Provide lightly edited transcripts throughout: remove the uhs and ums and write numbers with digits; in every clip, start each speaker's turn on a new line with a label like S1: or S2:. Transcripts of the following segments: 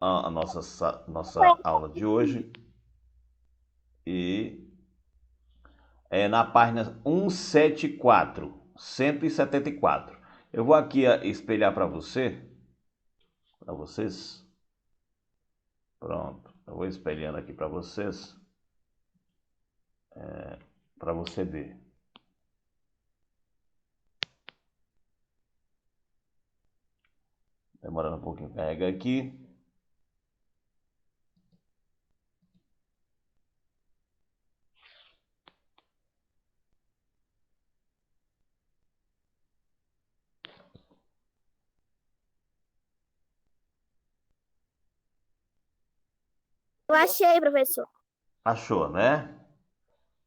S1: a nossa aula de hoje e é na página 174. Eu vou aqui espelhar para vocês. Pronto, eu vou espelhando aqui para vocês, para você ver. Demorando um pouquinho, carrega aqui.
S2: Eu achei, professor.
S1: Achou, né?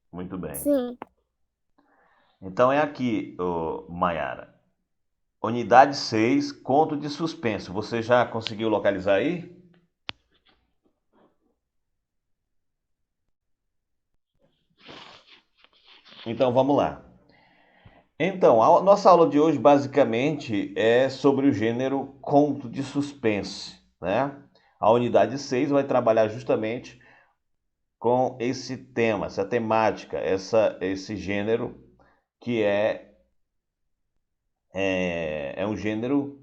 S1: Muito bem.
S2: Sim.
S1: Então é aqui, Maiara. Unidade 6, conto de suspense. Você já conseguiu localizar aí? Então vamos lá. Então, a nossa aula de hoje basicamente é sobre o gênero conto de suspense, né? A unidade 6 vai trabalhar justamente com esse tema, essa temática, esse gênero que é um gênero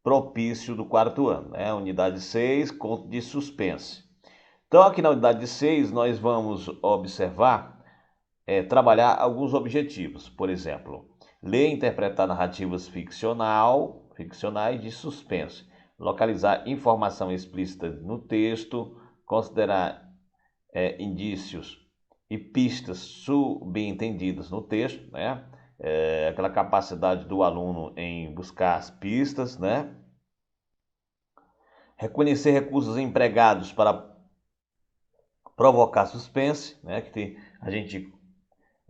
S1: propício do quarto ano, né? Unidade 6, conto de suspense. Então, aqui na unidade 6, nós vamos observar, trabalhar alguns objetivos. Por exemplo, ler e interpretar narrativas ficcionais de suspense, localizar informação explícita no texto, considerar indícios e pistas subentendidas no texto, né? Aquela capacidade do aluno em buscar as pistas, né? Reconhecer recursos empregados para provocar suspense, né? A gente,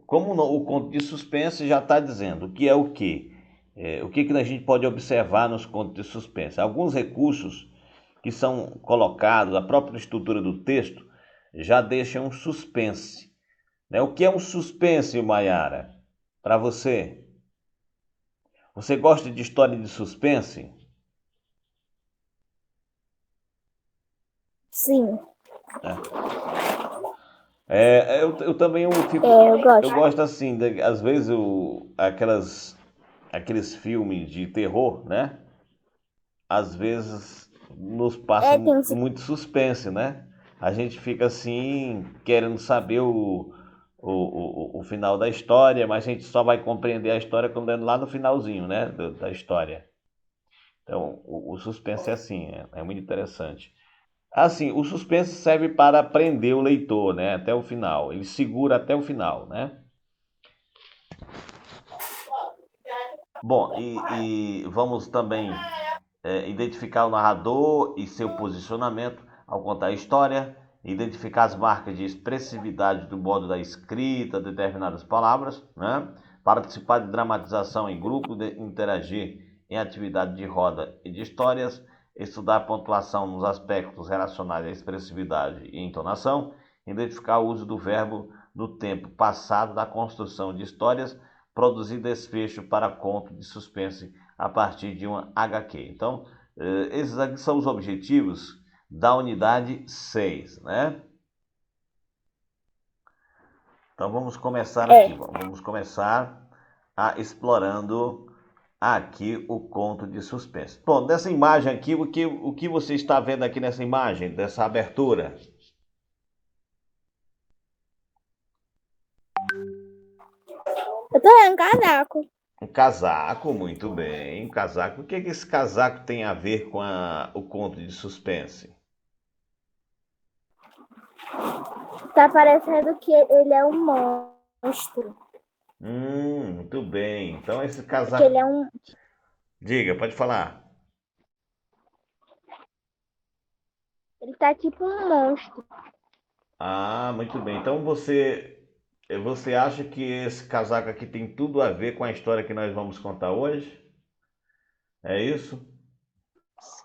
S1: como o conto de suspense já está dizendo o que é o que, o que a gente pode observar nos contos de suspense. Alguns recursos que são colocados, a própria estrutura do texto já deixa um suspense, né? O que é um suspense, Maiara? Para você? Você gosta de história de suspense?
S2: Sim.
S1: Eu também
S2: Eu
S1: eu
S2: gosto.
S1: gosto assim, às vezes aqueles filmes de terror, né? Às vezes nos
S2: É,
S1: passam
S2: tem um...
S1: muito suspense, né? A gente fica assim, querendo saber o final da história, mas a gente só vai compreender a história quando é lá no finalzinho, né? Da história. Então, o suspense é assim, é muito interessante. Assim, o suspense serve para prender o leitor, né? Até o final. Ele segura até o final, né? Bom, e vamos também identificar o narrador e seu posicionamento ao contar a história, identificar as marcas de expressividade do modo da escrita de determinadas palavras, né? Participar de dramatização em grupo, interagir em atividade de roda e de histórias, estudar a pontuação nos aspectos relacionados à expressividade e entonação, identificar o uso do verbo no tempo passado da construção de histórias, produzir desfecho para conto de suspense a partir de uma HQ. Então, esses aqui são os objetivos da unidade 6, né? Então vamos começar aqui,
S2: É.
S1: vamos começar explorando aqui o conto de suspense. Bom, dessa imagem aqui, o que você está vendo aqui nessa imagem, dessa abertura?
S2: Eu tô vendo casaco.
S1: Um casaco, muito bem, um casaco. O que esse casaco tem a ver com o conto de suspense?
S2: Tá parecendo que ele é um monstro.
S1: Muito bem. Então esse
S2: Que ele
S1: casaco,
S2: é um.
S1: diga, pode falar.
S2: Ele tá tipo um monstro.
S1: Ah, muito bem. Então você acha que esse casaco aqui tem tudo a ver com a história que nós vamos contar hoje? É isso?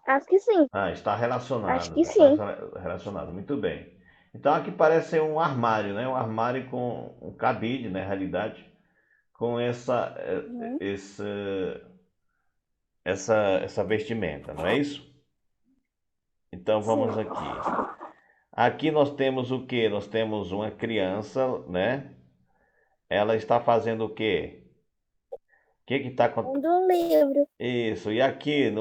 S2: Acho que sim.
S1: Ah, está
S2: Acho
S1: relacionado.
S2: que
S1: Está
S2: sim.
S1: relacionado. Muito bem. Então aqui parece ser um armário, né? Um armário com um cabide, na realidade, com
S2: Uhum.
S1: essa vestimenta, não é isso? Então vamos aqui. Aqui nós temos o quê? Nós temos uma criança, né? Ela está fazendo o quê? O que que está acontecendo?
S2: Do livro.
S1: Isso. E aqui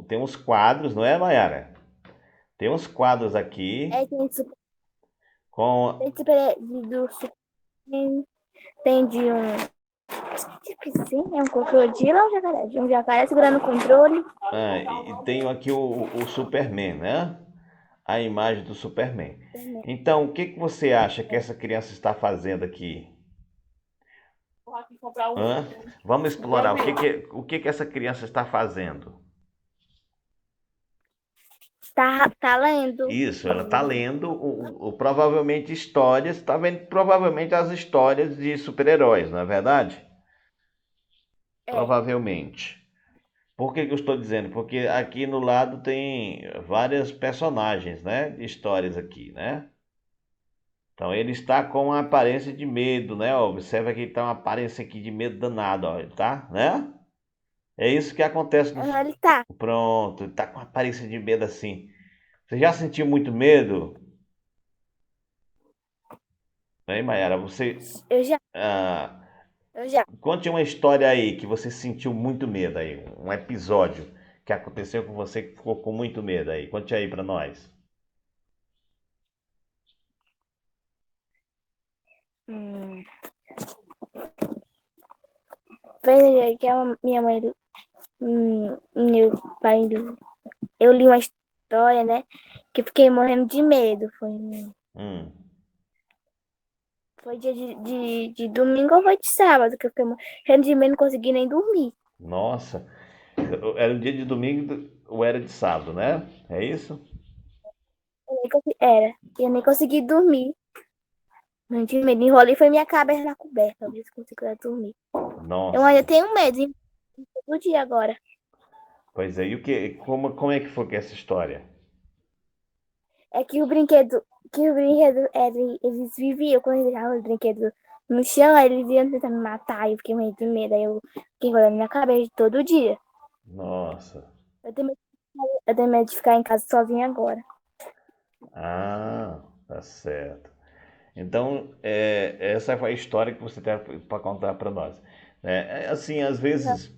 S1: tem uns quadros, não é, Mayara? Tem uns quadros aqui
S2: Tem super,
S1: com.
S2: tem super, do super, tem de um. Tipo assim, é um crocodilo ou um jacaré? De um jacaré segurando o controle.
S1: E tenho aqui o Superman, né? A imagem do Superman. Então, o que que você acha que essa criança está fazendo aqui? Hã? Vamos explorar o que que essa criança está fazendo.
S2: Tá lendo.
S1: Isso, ela está lendo provavelmente histórias, está vendo provavelmente as histórias de super-heróis, não é verdade?
S2: É.
S1: Provavelmente. Por que que eu estou dizendo? Porque aqui no lado tem várias personagens, né? De histórias aqui, né? Então ele está com uma aparência de medo, né? Ó, observa que ele está uma aparência aqui de medo danado, ó, ele tá, né? É isso que acontece no.
S2: Ele tá.
S1: Pronto, ele tá com uma aparência de medo assim. Você já sentiu muito medo? Hein, Mayara?
S2: Eu já,
S1: Ah,
S2: eu já.
S1: conte uma história aí que você sentiu muito medo aí, um episódio que aconteceu com você que ficou com muito medo aí. Conte aí pra nós.
S2: Hum. Veja que minha mãe, meu pai, eu li uma história, né? Que eu fiquei morrendo de medo.
S1: Hum,
S2: Foi dia de domingo ou foi de sábado que eu fiquei morrendo de medo, não consegui nem dormir.
S1: nossa, era um dia de domingo ou era de sábado, né? É isso?
S2: Eu nem consegui dormir. Morrendo de medo. Enrolei foi minha cabeça na coberta, pra ver se consigo dormir. Eu ainda
S1: Nossa.
S2: tenho medo, hein? Todo dia agora.
S1: Pois é, e como é que foi que essa história?
S2: É que o brinquedo, eles viviam, quando eles deixavam os brinquedos no chão, aí eles iam tentando me matar, e eu fiquei morrendo de medo, aí eu fiquei enrolando minha cabeça todo dia.
S1: Nossa.
S2: Eu tenho medo, eu tenho medo de ficar em casa sozinha agora.
S1: Ah, tá certo. Então, essa foi a história que você tem para contar para nós. Assim, às vezes,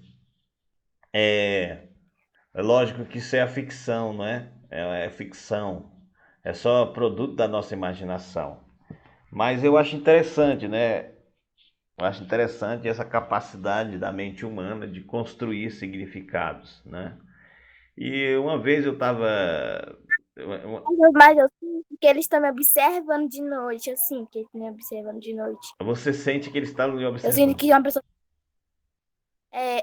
S1: é, é lógico que isso é a ficção, não é? É ficção. É só produto da nossa imaginação. Mas eu acho interessante, né? Eu acho interessante essa capacidade da mente humana de construir significados, né? E uma vez eu estava.
S2: Mas eu sinto que eles estão me observando de noite, assim, que eles estão me observando de noite.
S1: Você sente que eles estão lhe
S2: Eu sinto
S1: observando.
S2: que uma pessoa.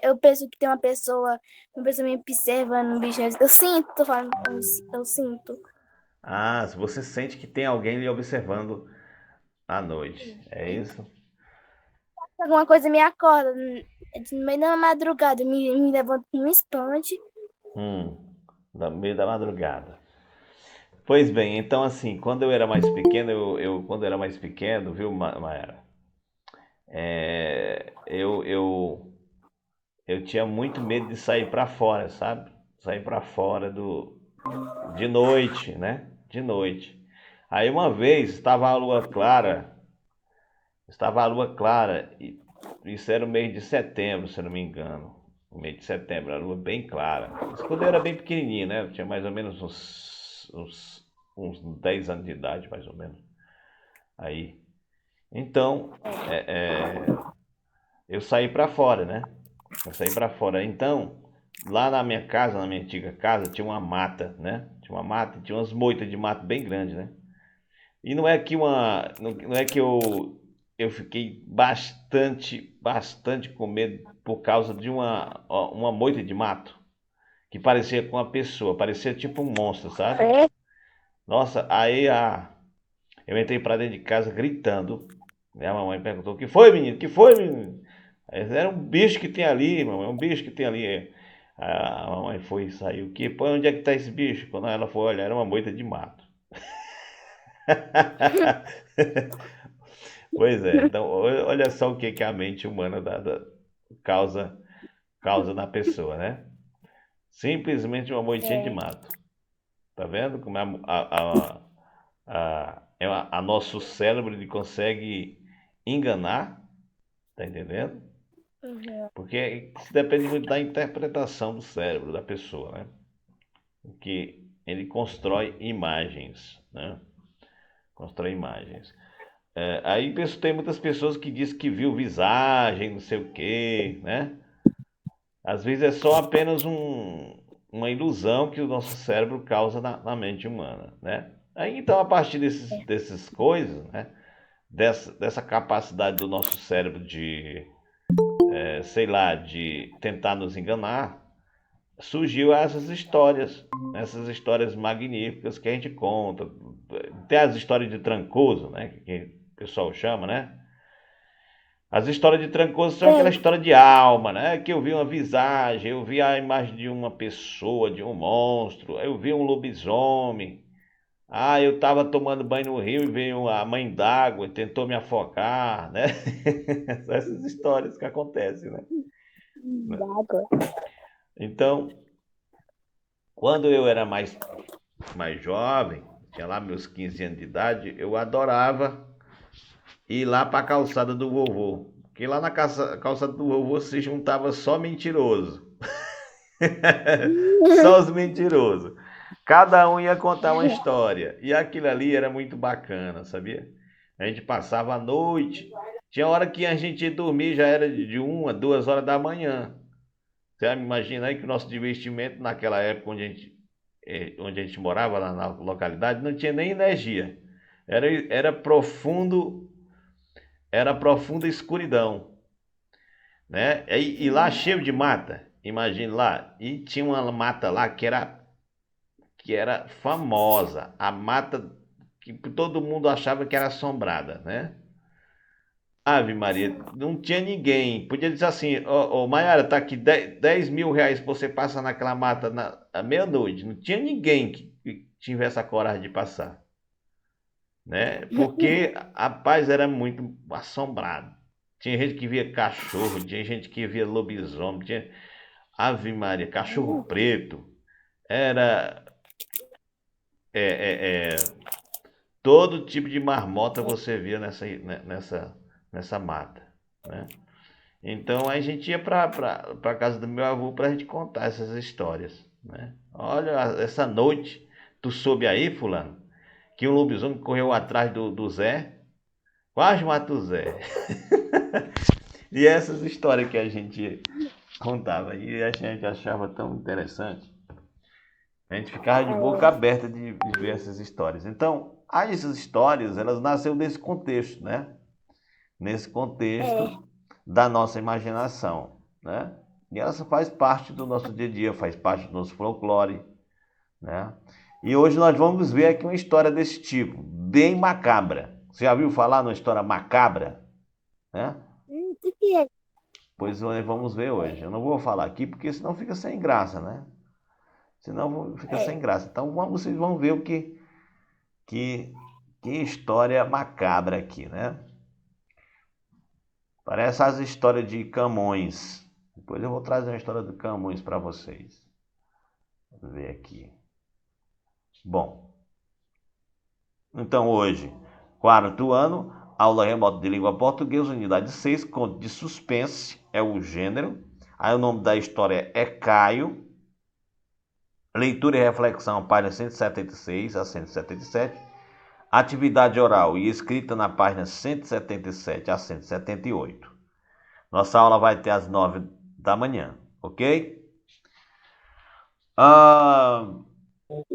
S2: Eu penso que tem uma pessoa me observando, um bicho. Eu sinto, tô falando, eu sinto.
S1: Ah, você sente que tem alguém lhe observando à noite. É isso?
S2: Alguma coisa me acorda, no meio da madrugada, me levanta um instante.
S1: No meio da madrugada. Pois bem, então assim, quando eu era mais pequeno, quando eu era mais pequeno, viu, Maera? Eu tinha muito medo de sair para fora, sabe? Sair para fora de noite, né? De noite. Aí uma vez estava a lua clara, e isso era o mês de setembro, se eu não me engano. O mês de setembro, a lua bem clara. Isso quando eu era bem pequenininho, né? Eu tinha mais ou menos uns 10 anos de idade, mais ou menos. Aí. Então, eu saí para fora, né? Eu saí para fora. Então, lá na minha casa, na minha antiga casa, tinha uma mata, né? Tinha uma mata, tinha umas moitas de mato bem grandes, né? E não é que eu fiquei bastante com medo por causa de uma moita de mato que parecia com uma pessoa, parecia tipo um monstro, sabe?
S2: É,
S1: Nossa, aí eu entrei pra dentro de casa gritando. Minha mamãe perguntou: "O que foi, menino? O que foi, menino?" Aí, era um bicho que tem ali, mamãe, é um bicho que tem ali. A mamãe foi e saiu. Pô, onde é que tá esse bicho? Quando ela foi olhar, era uma moita de mato. Pois é, então olha só o que que a mente humana causa, causa na pessoa, né? Simplesmente uma moitinha de
S2: é,
S1: mato. Tá vendo como a nosso cérebro ele consegue enganar, tá entendendo?
S2: Uhum.
S1: Porque isso depende muito da interpretação do cérebro da pessoa, né? Porque ele constrói imagens, né? Constrói imagens. Aí tem muitas pessoas que dizem que viu visagem, não sei o quê, né? Às vezes é só apenas uma ilusão que o nosso cérebro causa na mente humana, né? Aí então, a partir dessas coisas, né? Dessa capacidade do nosso cérebro de, sei lá, de tentar nos enganar, surgiu essas histórias magníficas que a gente conta. Tem as histórias de Trancoso, né? Que o pessoal chama, né? As histórias de Trancoso são aquela
S2: Tem.
S1: história de alma, né? Que eu vi uma visagem, eu vi a imagem de uma pessoa, de um monstro, eu vi um lobisomem. Ah, eu estava tomando banho no rio e veio a mãe d'água e tentou me afogar, né? Essas histórias que acontecem, né?
S2: D'água.
S1: Então, quando eu era mais jovem, tinha lá meus 15 anos de idade, eu adorava ir lá para a calçada do vovô. Porque lá na calçada do vovô se juntava só mentiroso. Só os mentirosos. Cada um ia contar uma história. E aquilo ali era muito bacana, sabia? A gente passava a noite. Tinha hora que a gente ia dormir, já era de 1 a 2 horas da manhã. Você imagina aí que o nosso divertimento naquela época onde a gente morava, lá na localidade, não tinha nem energia. Era profundo, era profunda escuridão, né? E lá cheio de mata. Imagine lá. E tinha uma mata lá que era famosa, a mata que todo mundo achava que era assombrada, né? Ave Maria, não tinha ninguém. Podia dizer assim, ô Maiara, tá aqui 10 mil reais pra você passar naquela mata à meia-noite. Não tinha ninguém que tivesse a coragem de passar, né? Porque a paz era muito assombrado. Tinha gente que via cachorro, tinha gente que via lobisomem, tinha Ave Maria, cachorro preto. Era é, é, é, todo tipo de marmota você via nessa mata, né? Então a gente ia para casa do meu avô para a gente contar essas histórias, né? Olha, essa noite, tu soube aí, fulano, que um lobisomem correu atrás do Zé, quase mata o Zé. E essas histórias que a gente contava e a gente achava tão interessante, a gente ficava de boca aberta de ver essas histórias. Então, essas histórias, elas nasceram nesse contexto, né? Nesse
S2: É.
S1: contexto da nossa imaginação, né? E ela faz parte do nosso dia a dia, faz parte do nosso folclore, né? E hoje nós vamos ver aqui uma história desse tipo, bem macabra. Você já viu falar numa história macabra, né?
S2: O que é?
S1: Pois vamos ver hoje. Eu não vou falar aqui porque senão fica sem graça, né? Senão fica sem
S2: É.
S1: graça. Então vocês vão ver que, que história macabra aqui, né? Parece as histórias de Camões. Depois eu vou trazer uma história de Camões para vocês. Vamos ver aqui. Bom, então hoje, quarto ano, aula remota de língua portuguesa, unidade 6, conto de suspense, é o gênero. Aí o nome da história é Caio. Leitura e reflexão, página 176 a 177. Atividade oral e escrita na página 177 a 178. Nossa aula vai ter às 9 da manhã, ok?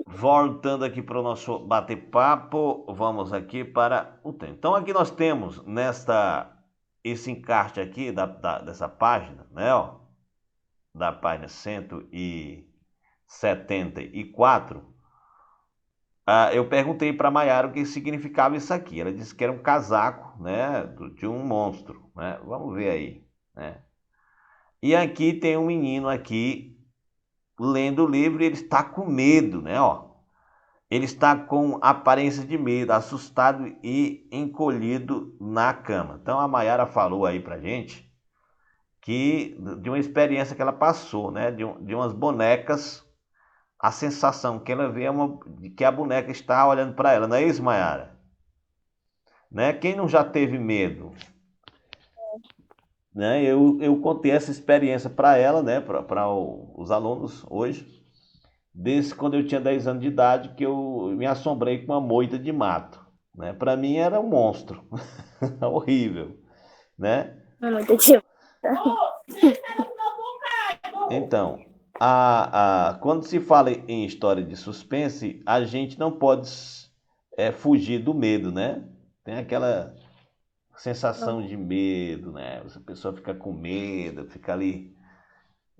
S1: Voltando aqui para o nosso bate-papo, vamos aqui para o tempo. Então aqui nós temos esse encarte aqui dessa página, né? Ó, da página 174. Eu perguntei para a Maiara o que significava isso aqui. Ela disse que era um casaco, né, de um monstro, né? Vamos ver aí, né? E aqui tem um menino aqui lendo o livro e ele está com medo, né? Ó, ele está com aparência de medo, assustado e encolhido na cama. Então a Maiara falou aí pra gente de uma experiência que ela passou, né? De umas bonecas a sensação que ela vê é de que a boneca está olhando para ela. Não é isso, Mayara? Né? Quem não já teve medo? Né? Eu contei essa experiência para ela, né? Para os alunos hoje, desde quando eu tinha 10 anos de idade, que eu me assombrei com uma moita de mato. Né? Para mim era um monstro, horrível. Né?
S2: Muito tipo.
S1: Então, quando se fala em história de suspense, a gente não pode fugir do medo, né? Tem aquela sensação de medo, né? A pessoa fica com medo, fica ali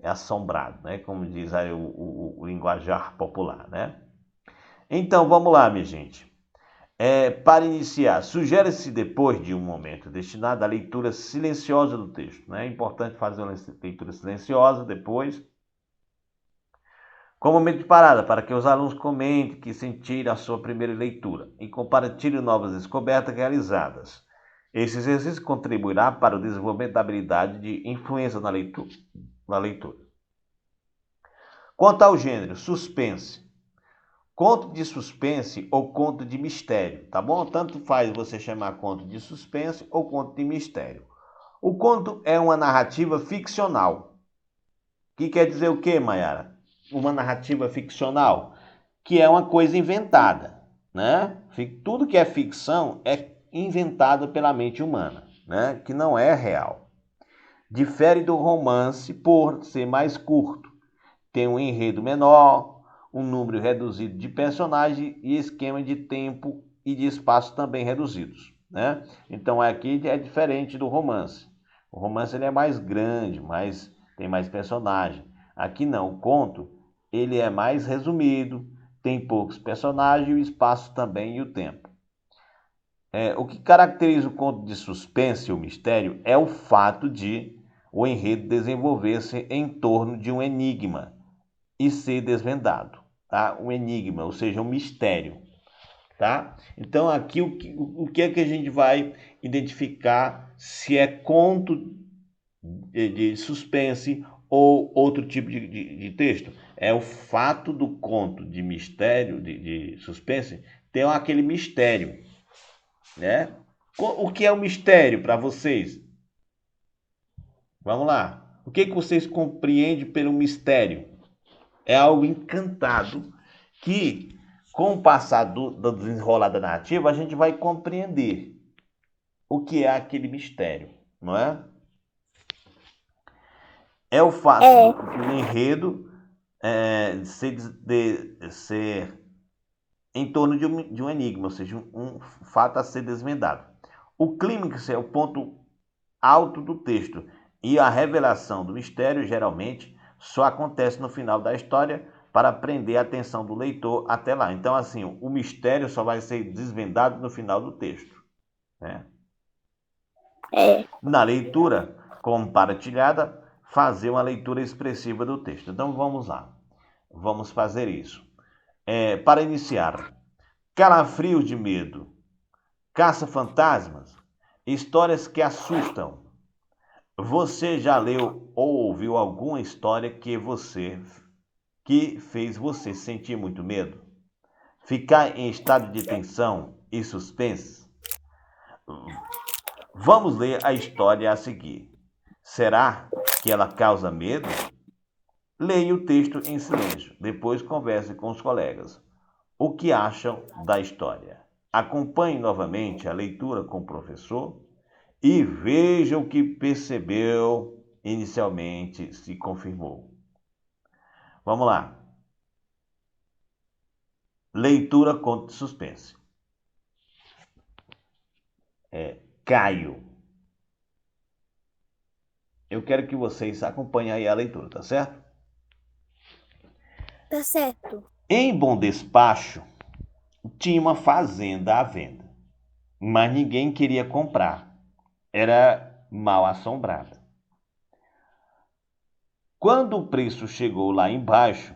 S1: assombrado, né? Como diz aí o linguajar popular, né? Então, vamos lá, minha gente. Para iniciar, sugere-se depois de um momento destinado à leitura silenciosa do texto, né? É importante fazer uma leitura silenciosa depois, com momento de parada, para que os alunos comentem que sentiram a sua primeira leitura e compartilhem novas descobertas realizadas. Esse exercício contribuirá para o desenvolvimento da habilidade de influência na leitura. Quanto ao gênero, suspense. Conto de suspense ou conto de mistério, tá bom? Tanto faz você chamar conto de suspense ou conto de mistério. O conto é uma narrativa ficcional. Que quer dizer o quê, Mayara? Uma narrativa ficcional, que é uma coisa inventada, né? Tudo que é ficção é inventado pela mente humana, né? Que não é real. Difere do romance por ser mais curto, tem um enredo menor, um número reduzido de personagens e esquema de tempo e de espaço também reduzidos, né? Então aqui é diferente do romance. O romance ele é mais grande, tem mais personagem. Aqui não, o conto ele é mais resumido, tem poucos personagens e o espaço também e o tempo. O que caracteriza o conto de suspense ou mistério é o fato de o enredo desenvolver-se em torno de um enigma e ser desvendado, tá? Um enigma, ou seja, um mistério, tá? Então aqui o que é que a gente vai identificar se é conto de suspense ou outro tipo de texto? É o fato do conto de mistério, de suspense, ter aquele mistério, né? O que é o mistério para vocês? Vamos lá. O que vocês compreendem pelo mistério? É algo encantado que, com o passar do desenrolar da narrativa, a gente vai compreender o que é aquele mistério, não é? É o fato do enredo ser em torno de um enigma, ou seja, um fato a ser desvendado. O clímax é o ponto alto do texto e a revelação do mistério geralmente só acontece no final da história para prender a atenção do leitor até lá. Então, assim, o mistério só vai ser desvendado no final do texto, né? Na leitura compartilhada, fazer uma leitura expressiva do texto. Então, vamos lá. Vamos fazer isso. Para iniciar, calafrios de medo, caça-fantasmas, histórias que assustam. Você já leu ou ouviu alguma história que fez você sentir muito medo? Ficar em estado de tensão e suspense? Vamos ler a história a seguir. Será que ela causa medo? Leia o texto em silêncio, depois converse com os colegas. O que acham da história? Acompanhe novamente a leitura com o professor e veja o que percebeu inicialmente se confirmou. Vamos lá. Leitura contra suspense. Caio. Eu quero que vocês acompanhem aí a leitura, tá certo?
S2: Tá certo.
S1: Em Bom Despacho, tinha uma fazenda à venda, mas ninguém queria comprar. Era mal assombrada. Quando o preço chegou lá embaixo,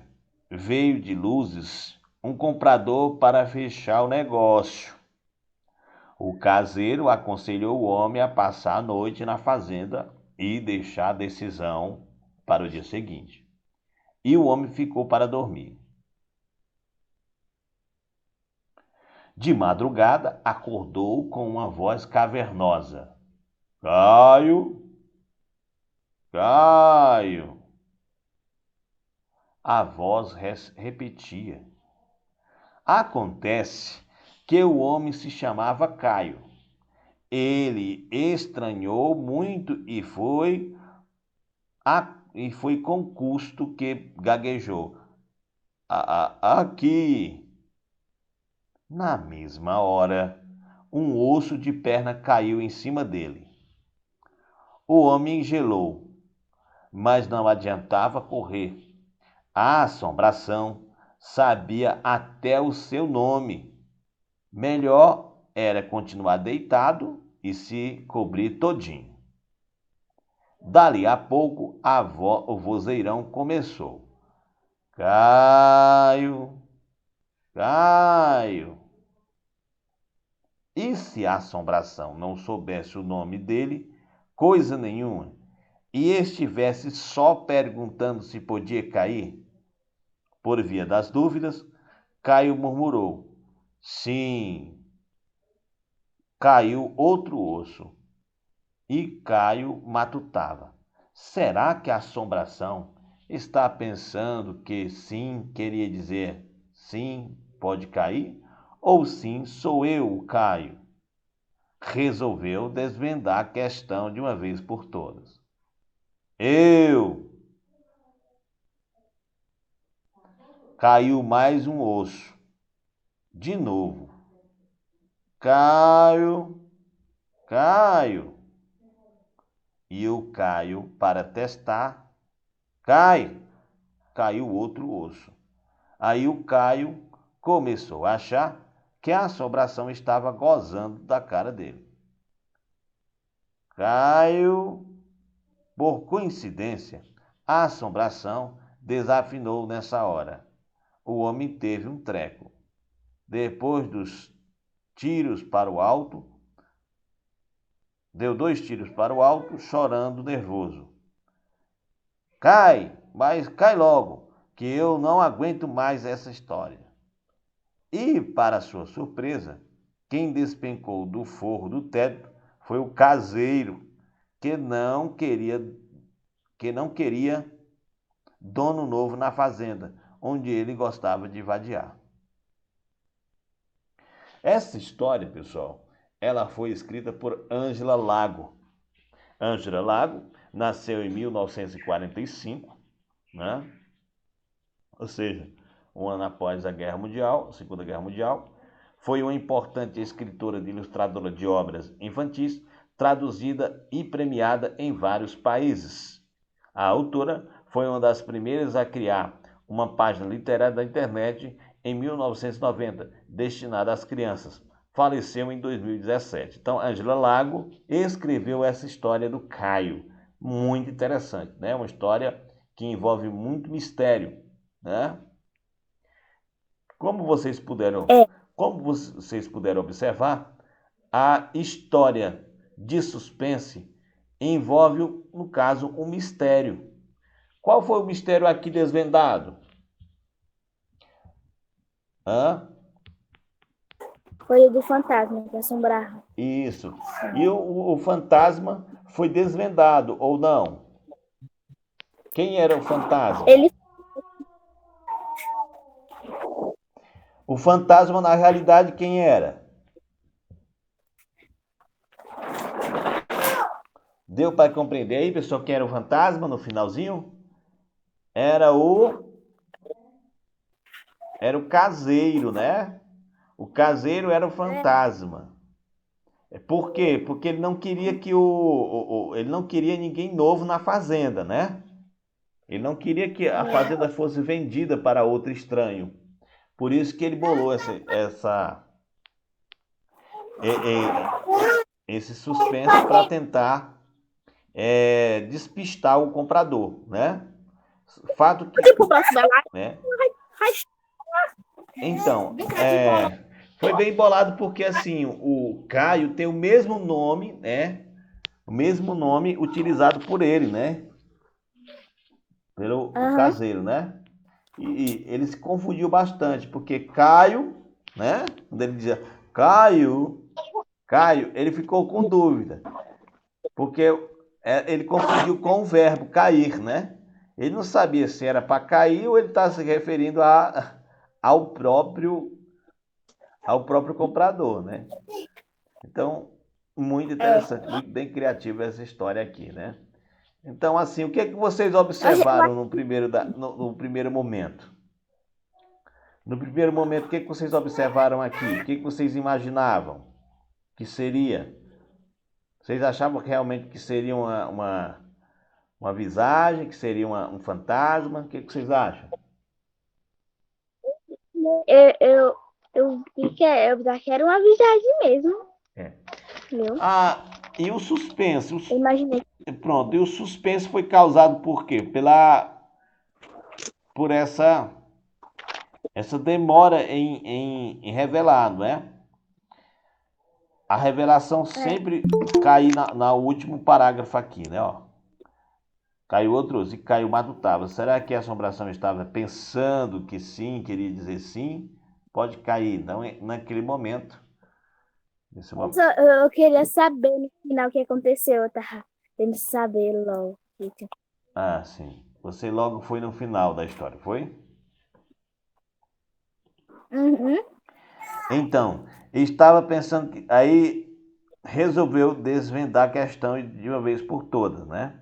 S1: veio de luzes um comprador para fechar o negócio. O caseiro aconselhou o homem a passar a noite na fazenda e deixar a decisão para o dia seguinte. E o homem ficou para dormir. De madrugada, acordou com uma voz cavernosa. Caio, Caio. A voz repetia. Acontece que o homem se chamava Caio. Ele estranhou muito e foi com custo que gaguejou. Aqui. Na mesma hora, um osso de perna caiu em cima dele. O homem gelou, mas não adiantava correr. A assombração sabia até o seu nome. Melhor era continuar deitado e se cobrir todinho. Dali a pouco, o vozeirão começou. Caio, Caio. E se a assombração não soubesse o nome dele, coisa nenhuma, e estivesse só perguntando se podia cair? Por via das dúvidas, Caio murmurou. Sim. Caiu outro osso. E Caio matutava. Será que a assombração está pensando que sim queria dizer sim, pode cair? Ou sim, sou eu o Caio? Resolveu desvendar a questão de uma vez por todas. Eu! Caiu mais um osso. De novo. Caio, Caio. E o Caio, para testar, caiu outro osso. Aí o Caio começou a achar que a assombração estava gozando da cara dele. Caio, por coincidência, a assombração desafinou nessa hora. O homem teve um treco. Depois dos tiros para o alto, deu 2 tiros para o alto, chorando nervoso. Cai, mas cai logo, que eu não aguento mais essa história. E, para sua surpresa, quem despencou do forro do teto foi o caseiro, que não queria dono novo na fazenda, onde ele gostava de vadiar. Essa história, pessoal, ela foi escrita por Ângela Lago. Ângela Lago nasceu em 1945, né? Ou seja, um ano após a Segunda Guerra Mundial. Foi uma importante escritora e ilustradora de obras infantis, traduzida e premiada em vários países. A autora foi uma das primeiras a criar uma página literária da internet em 1990, destinada às crianças. Faleceu em 2017. Então, Ângela Lago escreveu essa história do Caio. Muito interessante, né? Uma história que envolve muito mistério, né? Como vocês puderam observar, a história de suspense envolve, no caso, um mistério. Qual foi o mistério aqui desvendado?
S2: Foi o do fantasma, que assombrava.
S1: Isso. E o fantasma foi desvendado, ou não? Quem era o fantasma? O fantasma, na realidade, quem era? Deu para compreender aí, pessoal, quem era o fantasma no finalzinho? Era o caseiro, né? O caseiro era o fantasma. Por quê? Porque ele não queria que ele não queria ninguém novo na fazenda, né? Ele não queria que a fazenda fosse vendida para outro estranho. Por isso que ele bolou esse suspense para tentar despistar o comprador, né? Fato que, né? Então, foi bem bolado porque assim o Caio tem o mesmo nome, né? O mesmo nome utilizado por ele, né? Pelo caseiro, né? E ele se confundiu bastante porque Caio, né? Quando ele dizia Caio, Caio, ele ficou com dúvida, porque ele confundiu com o verbo cair, né? Ele não sabia se era para cair ou ele estava se referindo ao próprio comprador, né? Então, muito interessante, muito bem criativa essa história aqui, né? Então, assim, o que é que vocês observaram no primeiro momento? No primeiro momento, o que é que vocês observaram aqui? O que é que vocês imaginavam que seria? Vocês achavam realmente que seria uma visagem, que seria um fantasma? O que é que vocês acham?
S2: Eu vi que eu já que era uma visagem mesmo.
S1: É.
S2: Viu?
S1: E o suspense?
S2: Eu imaginei.
S1: Pronto, e o suspense foi causado por quê? Por essa demora em revelar, não é? A revelação sempre cai no último parágrafo aqui, né? Ó. Caiu outros e caiu Matutava. Será que a assombração estava pensando que sim, queria dizer sim? Pode cair, não naquele momento.
S2: Eu queria saber no final o que aconteceu. Eu tava querendo saber logo.
S1: Ah, sim. Você logo foi no final da história, foi?
S2: Uhum.
S1: Então, estava pensando que aí resolveu desvendar a questão de uma vez por todas, né?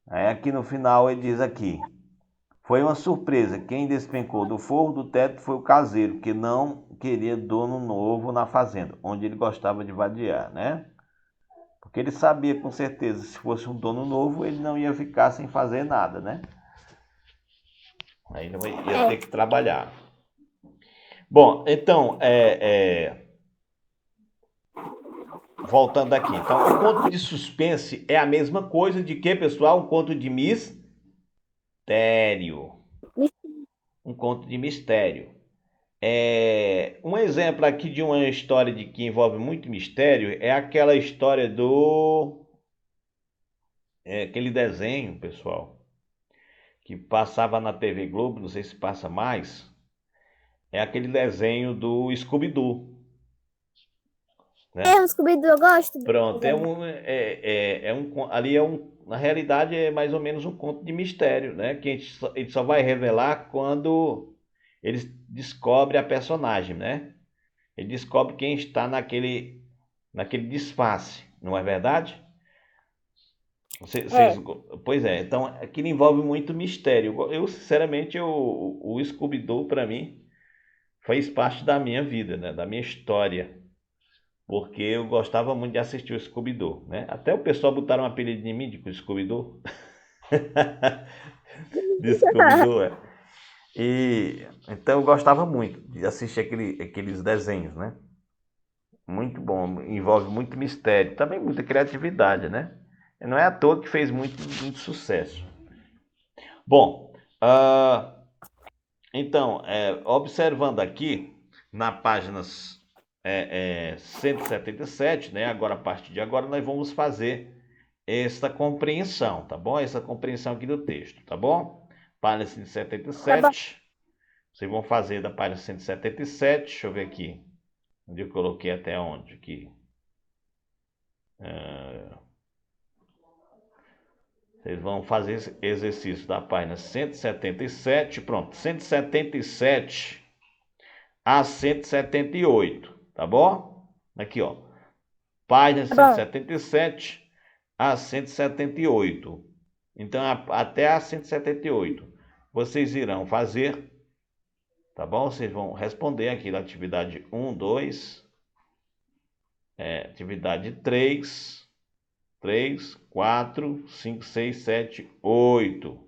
S1: Aí aqui no final ele diz aqui: foi uma surpresa. Quem despencou do forro do teto foi o caseiro, que não queria dono novo na fazenda, onde ele gostava de vadiar, né? Porque ele sabia com certeza, se fosse um dono novo, ele não ia ficar sem fazer nada, né? Aí ele ia ter que trabalhar. Bom, então, voltando aqui. Então, o conto de suspense é a mesma coisa de que, pessoal? Um conto de mistério. Um conto de mistério. Um exemplo aqui de uma história que envolve muito mistério é aquela história aquele desenho, pessoal, que passava na TV Globo, não sei se passa mais, é aquele desenho do Scooby-Doo. Né?
S2: O Scooby-Doo eu gosto.
S1: Pronto, ali na realidade é mais ou menos um conto de mistério, né? Que ele só vai revelar quando ele descobre a personagem, né? Ele descobre quem está naquele disfarce, não é verdade? Pois é, então aquilo envolve muito mistério. Eu sinceramente, o Scooby-Doo para mim fez parte da minha vida, né? Da minha história. Porque eu gostava muito de assistir o Scooby-Doo, né? Até o pessoal botaram um apelido em mim de Scooby-Doo. De Scooby-Doo, então eu gostava muito de assistir aqueles desenhos, né? Muito bom, envolve muito mistério, também muita criatividade, né? Não é à toa que fez muito, muito sucesso. Bom, então, observando aqui na página 177, né? Agora, a partir de agora, nós vamos fazer esta compreensão, tá bom? Essa compreensão aqui do texto, tá bom? Página 177. Tá, vocês vão fazer da página 177, deixa eu ver aqui. Onde eu coloquei até onde? Aqui. Vocês vão fazer esse exercício da página 177, pronto, 177 a 178, tá bom? Aqui, ó. Página 177 a 178. Então, até a 178, vocês irão fazer, tá bom? Vocês vão responder aqui da atividade 1, 2, atividade 3, 4, 5, 6, 7, 8.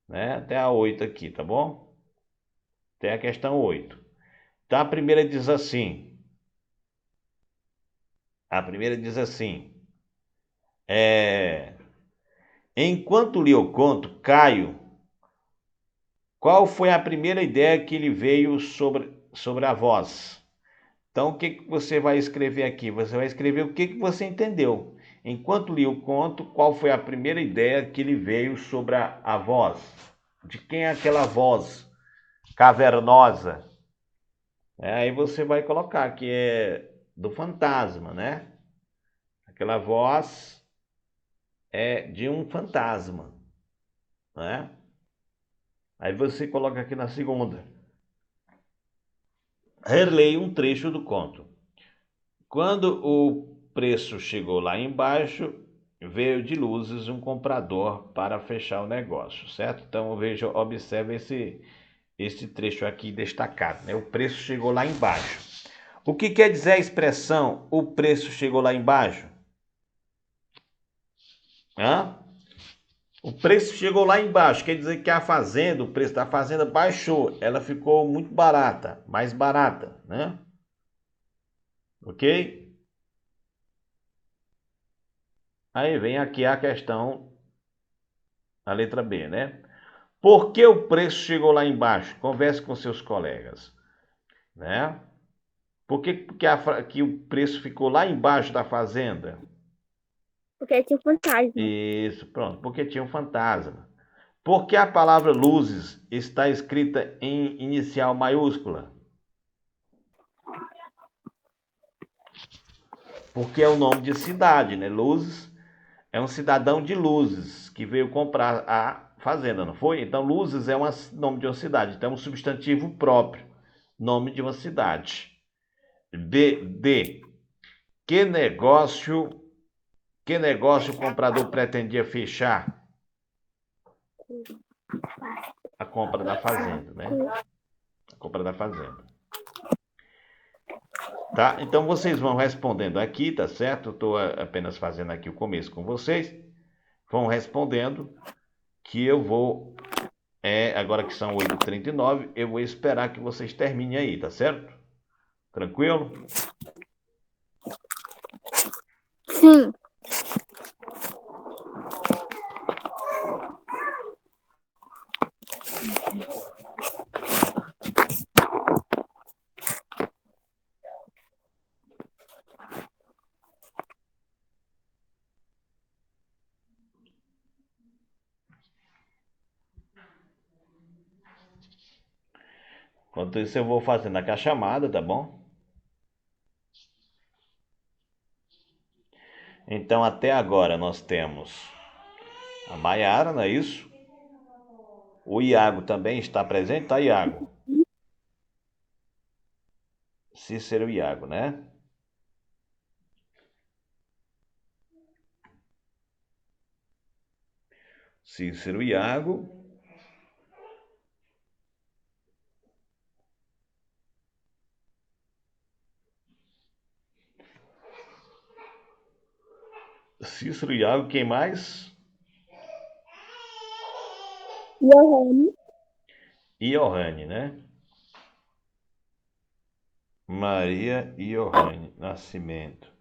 S1: Né? Até a 8 aqui, tá bom? Até a questão 8. Então, a primeira diz assim. Enquanto li o conto, Caio, qual foi a primeira ideia que lhe veio sobre a voz? Então, o que você vai escrever aqui? Você vai escrever o que você entendeu. Enquanto li o conto, qual foi a primeira ideia que lhe veio sobre a voz? De quem é aquela voz cavernosa? Aí você vai colocar que é do fantasma, né? Aquela voz é de um fantasma, né? Aí você coloca aqui na segunda. Releia um trecho do conto. Quando o preço chegou lá embaixo, veio de luzes um comprador para fechar o negócio, certo? Então veja, observe esse trecho aqui destacado, né? O preço chegou lá embaixo. O que quer dizer a expressão o preço chegou lá embaixo? Hã? O preço chegou lá embaixo, quer dizer que a fazenda, o preço da fazenda baixou, ela ficou muito barata, mais barata, né? Ok? Aí vem aqui a questão, a letra B, né? Por que o preço chegou lá embaixo? Converse com seus colegas, né? Por que o preço ficou lá embaixo da fazenda?
S2: Porque tinha um fantasma.
S1: Isso, pronto, porque tinha um fantasma. Por que a palavra luzes está escrita em inicial maiúscula? Porque é o nome de cidade, né? Luzes é um cidadão de Luzes que veio comprar a fazenda, não foi? Então, Luzes é um nome de uma cidade, então é um substantivo próprio, nome de uma cidade. D. Que negócio, que negócio o comprador pretendia fechar? A compra da fazenda, né? A compra da fazenda. Tá? Então vocês vão respondendo aqui, tá certo? Estou apenas fazendo aqui o começo com vocês. Vão respondendo que eu vou, agora que são 8h39, eu vou esperar que vocês terminem aí, tá certo? Tranquilo?
S2: Sim.
S1: Enquanto isso eu vou fazendo aqui a chamada, tá bom? Então até agora nós temos a Maiara, não é isso? O Iago também está presente, tá, Iago? Cícero e Iago, né? Cícero e Iago. Cícero e Iago, quem mais?
S2: Johanne.
S1: E Johanne, né? Maria e Johanne Nascimento.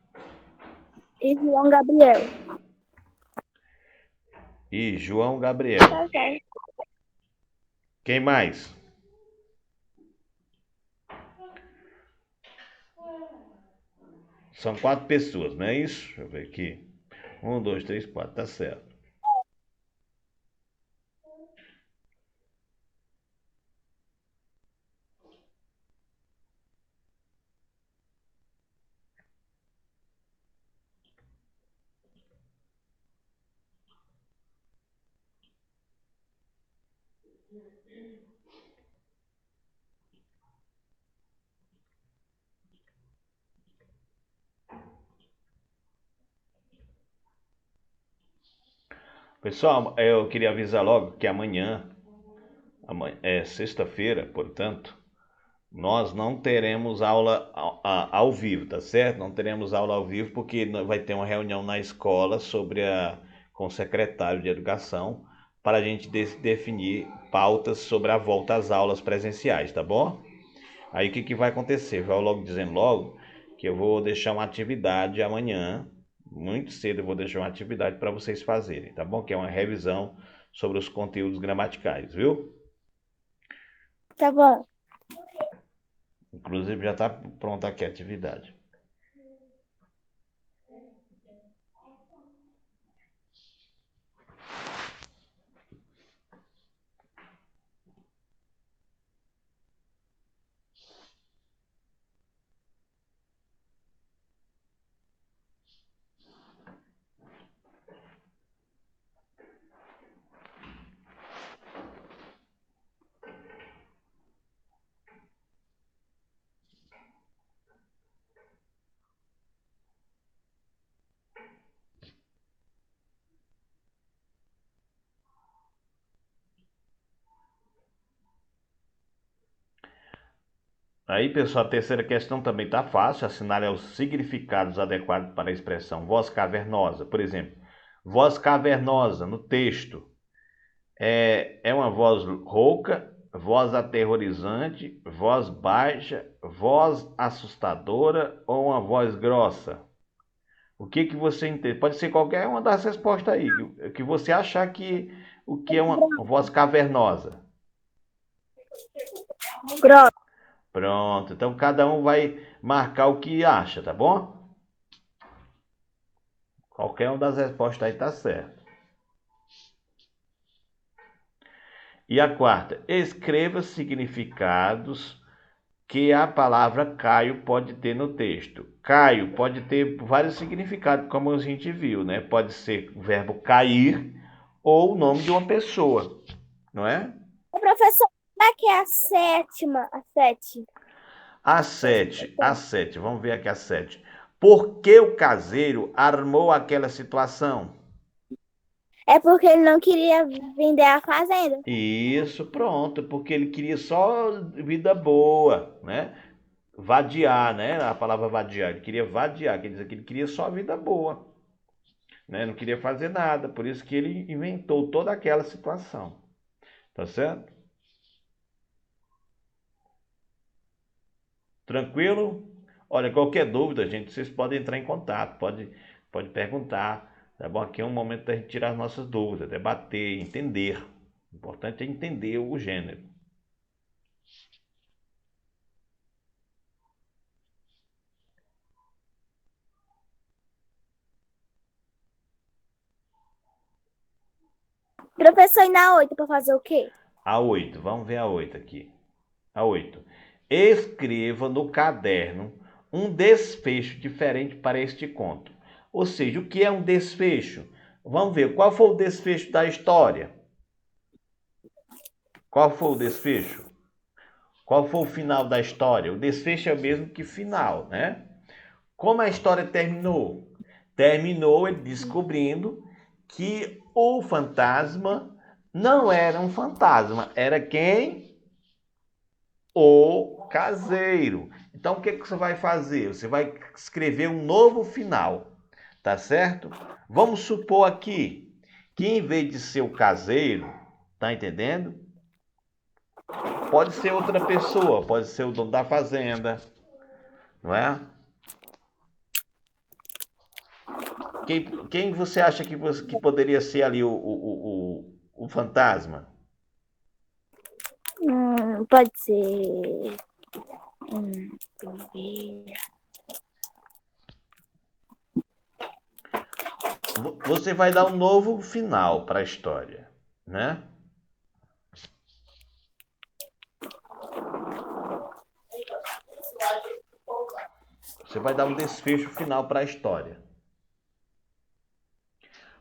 S2: E João Gabriel.
S1: E João Gabriel.
S2: Tá certo.
S1: Quem mais? São 4 pessoas, não é isso? Deixa eu ver aqui. 1, 2, 3, 4, tá certo. Pessoal, eu queria avisar logo que amanhã é sexta-feira, portanto, nós não teremos aula ao vivo, tá certo? Não teremos aula ao vivo porque vai ter uma reunião na escola com o secretário de educação para a gente definir pautas sobre a volta às aulas presenciais, tá bom? Aí o que vai acontecer? Vou logo dizendo logo que eu vou deixar uma atividade amanhã, muito cedo eu vou deixar uma atividade para vocês fazerem, tá bom? Que é uma revisão sobre os conteúdos gramaticais, viu?
S2: Tá bom.
S1: Inclusive já está pronta aqui a atividade. Aí, pessoal, a terceira questão também está fácil. Assinale os significados adequados para a expressão voz cavernosa. Por exemplo, voz cavernosa no texto é uma voz rouca, voz aterrorizante, voz baixa, voz assustadora ou uma voz grossa. O que que você entende? Pode ser qualquer uma das respostas aí, que você achar que o que é uma voz cavernosa.
S2: Grossa.
S1: Pronto, então cada um vai marcar o que acha, tá bom? Qualquer uma das respostas aí tá certo. E a quarta, escreva significados que a palavra Caio pode ter no texto. Caio pode ter vários significados, como a gente viu, né? Pode ser o verbo cair ou o nome de uma pessoa, não é?
S2: Professor, será que é a sétima? A sete?
S1: A sete, vamos ver aqui a 7. Por que o caseiro armou aquela situação?
S2: É porque ele não queria vender a fazenda.
S1: Isso, pronto, porque ele queria só vida boa, né? Vadiar, né? A palavra vadiar, ele queria vadiar, quer dizer que ele queria só vida boa, né? Não queria fazer nada, por isso que ele inventou toda aquela situação, tá certo? Tranquilo? Olha, qualquer dúvida, gente, vocês podem entrar em contato, pode perguntar, tá bom? Aqui é um momento da gente tirar as nossas dúvidas, debater, entender. O importante é entender o gênero.
S2: Professor, e na 8 para fazer o quê?
S1: A 8, vamos ver a 8 aqui. A 8. Escreva no caderno um desfecho diferente para este conto. Ou seja, o que é um desfecho? Vamos ver, qual foi o desfecho da história? Qual foi o desfecho? Qual foi o final da história? O desfecho é o mesmo que final, né? Como a história terminou? Terminou ele descobrindo que o fantasma não era um fantasma, era quem? O caseiro. Então o que você vai fazer? Você vai escrever um novo final, tá certo? Vamos supor aqui que em vez de ser o caseiro, tá entendendo? Pode ser outra pessoa, pode ser o dono da fazenda, não é? Quem você acha que poderia ser ali o fantasma?
S2: Pode ser. Deixa eu ver.
S1: Você vai dar um novo final para a história, né? Você vai dar um desfecho final para a história.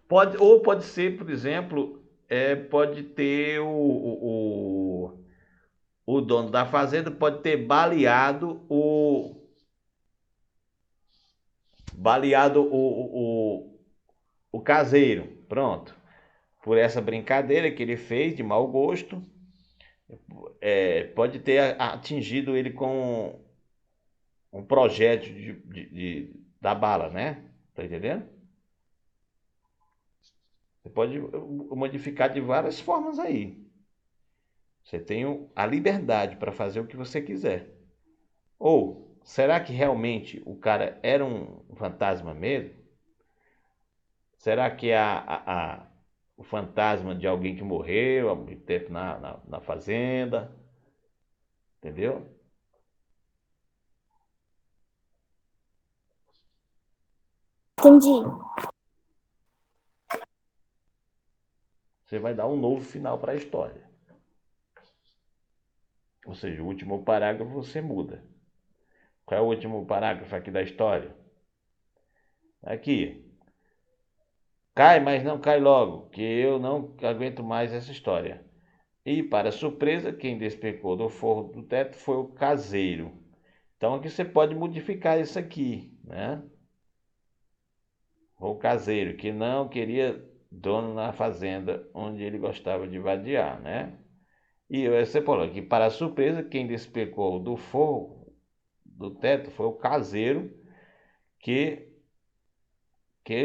S1: Pode ser, por exemplo, pode ter o dono da fazenda pode ter baleado o caseiro. Pronto. Por essa brincadeira que ele fez de mau gosto, pode ter atingido ele com um projétil da bala, né? Tá entendendo? Você pode modificar de várias formas aí. Você tem a liberdade para fazer o que você quiser. Ou será que realmente o cara era um fantasma mesmo? Será que o fantasma de alguém que morreu há muito tempo na fazenda? Entendeu?
S2: Entendi.
S1: Você vai dar um novo final para a história. Ou seja, o último parágrafo você muda. Qual é o último parágrafo aqui da história? Aqui. Cai, mas não cai logo, que eu não aguento mais essa história. E, para surpresa, quem despecou do forro do teto foi o caseiro. Então, aqui você pode modificar isso aqui, né? O caseiro, que não queria dono na fazenda onde ele gostava de vadiar, né? E você falou que, para surpresa, quem despecou do forro do teto foi o caseiro que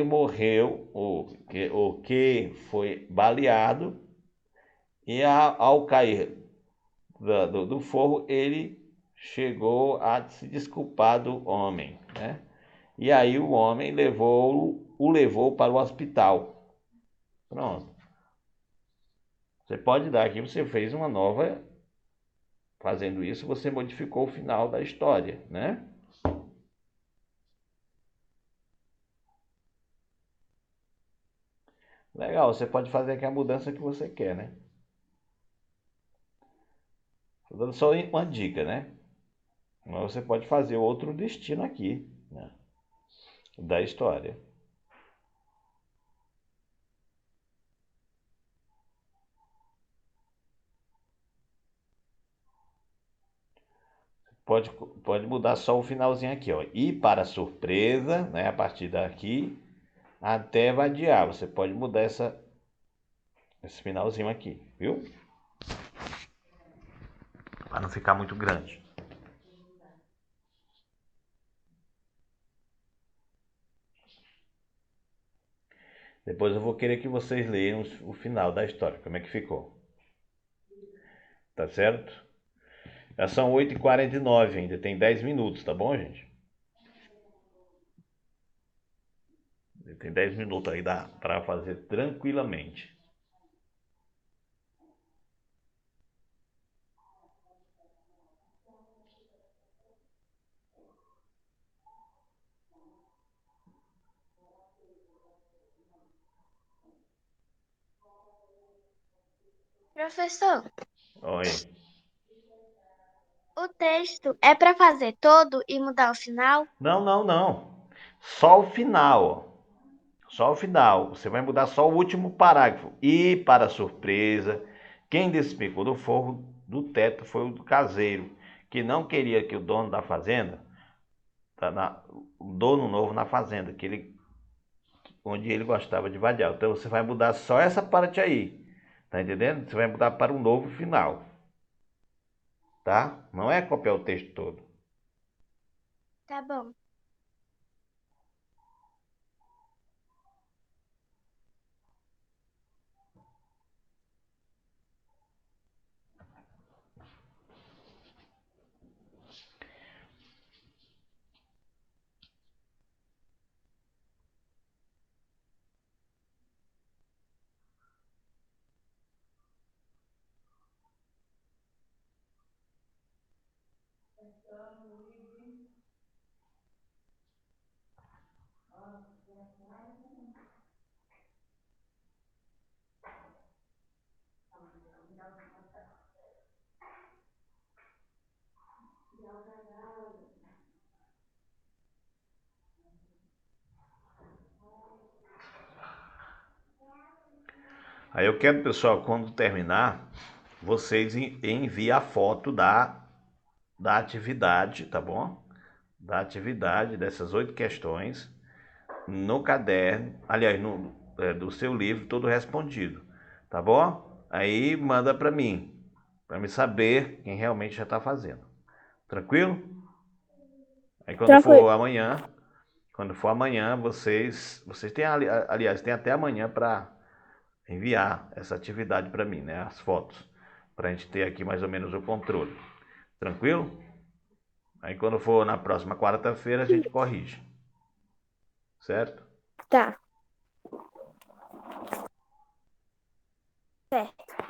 S1: morreu, ou que foi baleado, e ao cair do forro, ele chegou a se desculpar do homem, né? E aí o homem o levou para o hospital. Pronto. Você pode dar aqui, você fez uma nova. Fazendo isso, você modificou o final da história, né? Legal, você pode fazer aqui a mudança que você quer, né? Estou dando só uma dica, né? Mas você pode fazer outro destino aqui, né? Da história. Pode mudar só o finalzinho aqui, ó. E para surpresa, né? A partir daqui até vadiar. Você pode mudar esse finalzinho aqui, viu? Para não ficar muito grande. Depois eu vou querer que vocês leiam o final da história. Como é que ficou? Tá certo? Já são 8h49 ainda, tem 10 minutos, tá bom, gente? Tem 10 minutos aí, dá para fazer tranquilamente.
S3: Professor,
S1: Oi.
S3: o texto é para fazer todo e mudar o final?
S1: Não. Só o final, ó. Só o final. Você vai mudar só o último parágrafo. E, para surpresa, quem despegou do forro do teto foi o caseiro, que não queria que o dono da fazenda, o dono novo na fazenda, onde ele gostava de vadiar. Então você vai mudar só essa parte aí. Tá entendendo? Você vai mudar para um novo final. Tá? Não é copiar o texto todo.
S3: Tá bom.
S1: Aí eu quero, pessoal, quando terminar, vocês enviem a foto da atividade, tá bom? Da atividade dessas 8 questões no caderno, aliás, do seu livro, todo respondido, tá bom? Aí manda para mim saber quem realmente já está fazendo. Tranquilo? Aí
S2: Tranquilo.
S1: quando for amanhã, vocês têm, aliás, tem até amanhã para enviar essa atividade para mim, né? As fotos, para a gente ter aqui mais ou menos o controle. Tranquilo? Aí quando for na próxima quarta-feira a gente corrige. Certo?
S2: Tá. Certo.